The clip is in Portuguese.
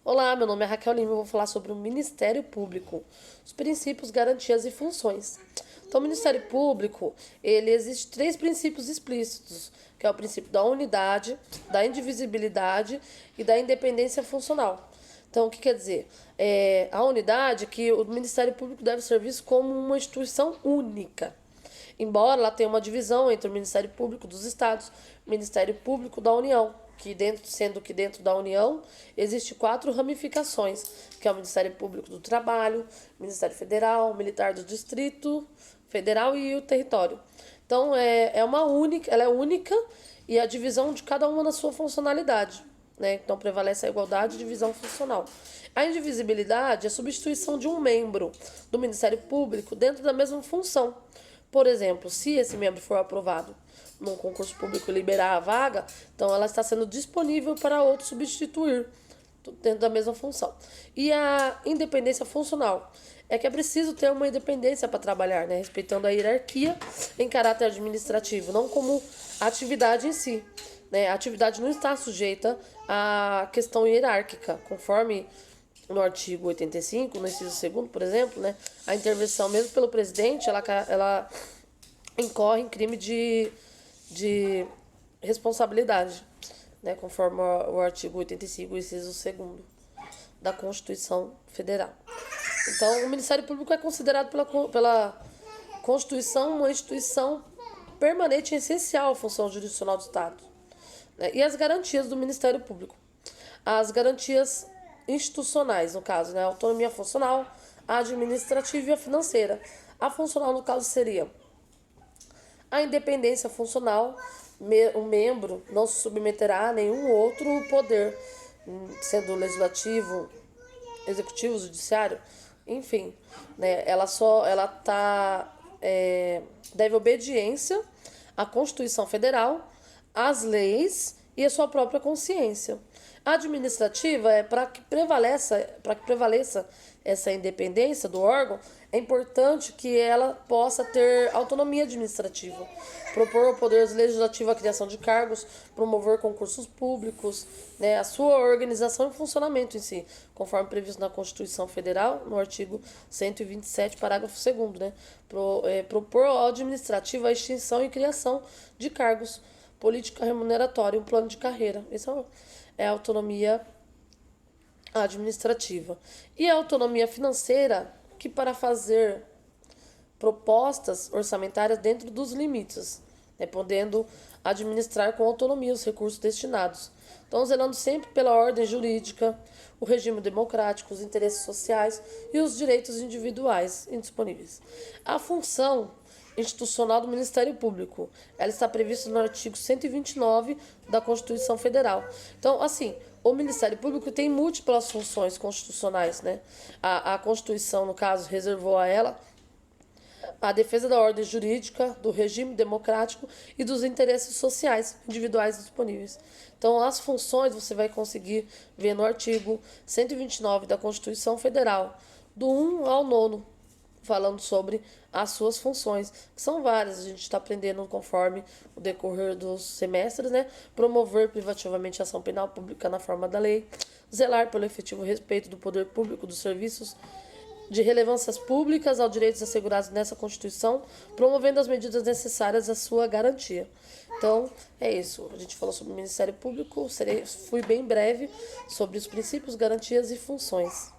Olá, meu nome é Raquel Lima e eu vou falar sobre o Ministério Público, os princípios, garantias e funções. Então, o Ministério Público, ele existe três princípios explícitos, que é o princípio da unidade, da indivisibilidade e da independência funcional. Então, o que quer dizer? A unidade é que o Ministério Público deve ser visto como uma instituição única. Embora ela tenha uma divisão entre o Ministério Público dos Estados e o Ministério Público da União, sendo que dentro da União existe quatro ramificações, que é o Ministério Público do Trabalho, Ministério Federal, Militar do Distrito Federal e o Território. Então ela é única e a divisão de cada uma na sua funcionalidade. Né? Então prevalece a igualdade e divisão funcional. A indivisibilidade é a substituição de um membro do Ministério Público dentro da mesma função. Por exemplo, se esse membro for aprovado num concurso público e liberar a vaga, então ela está sendo disponível para outro substituir dentro da mesma função. E a independência funcional é que é preciso ter uma independência para trabalhar, né? Respeitando a hierarquia em caráter administrativo, não como atividade em si. Né? A atividade não está sujeita à questão hierárquica, conforme no artigo 85, no inciso 2º, por exemplo, né, a intervenção mesmo pelo presidente, ela incorre em crime de responsabilidade, né, conforme o artigo 85, inciso 2º da Constituição Federal. Então, o Ministério Público é considerado pela Constituição uma instituição permanente e essencial à função jurisdicional do Estado. Né, e as garantias do Ministério Público. As garantias institucionais, no caso, né? A autonomia funcional, a administrativa e a financeira. A funcional, no caso, seria a independência funcional, o membro não se submeterá a nenhum outro poder, sendo legislativo, executivo, judiciário, enfim, né? Deve obediência à Constituição Federal, às leis e à sua própria consciência. A administrativa é para que prevaleça essa independência do órgão, é importante que ela possa ter autonomia administrativa, propor ao Poder Legislativo a criação de cargos, promover concursos públicos, né, a sua organização e funcionamento em si, conforme previsto na Constituição Federal, no artigo 127, parágrafo 2º, né, propor ao administrativo a extinção e criação de cargos, política remuneratória e um plano de carreira. Isso é a autonomia administrativa. E a autonomia financeira, que para fazer propostas orçamentárias dentro dos limites, né, podendo administrar com autonomia os recursos destinados. Então, zelando sempre pela ordem jurídica, o regime democrático, os interesses sociais e os direitos individuais indisponíveis. A função institucional do Ministério Público, ela está prevista no artigo 129 da Constituição Federal. Então, assim, o Ministério Público tem múltiplas funções constitucionais, né? A Constituição, no caso, reservou a ela a defesa da ordem jurídica, do regime democrático e dos interesses sociais individuais disponíveis. Então, as funções você vai conseguir ver no artigo 129 da Constituição Federal, do 1 ao 9º, falando sobre as suas funções, que são várias, a gente está aprendendo conforme o decorrer dos semestres, né? Promover privativamente a ação penal pública na forma da lei, zelar pelo efetivo respeito do poder público dos serviços de relevâncias públicas aos direitos assegurados nessa Constituição, promovendo as medidas necessárias à sua garantia. Então, é isso. A gente falou sobre o Ministério Público, fui bem breve sobre os princípios, garantias e funções.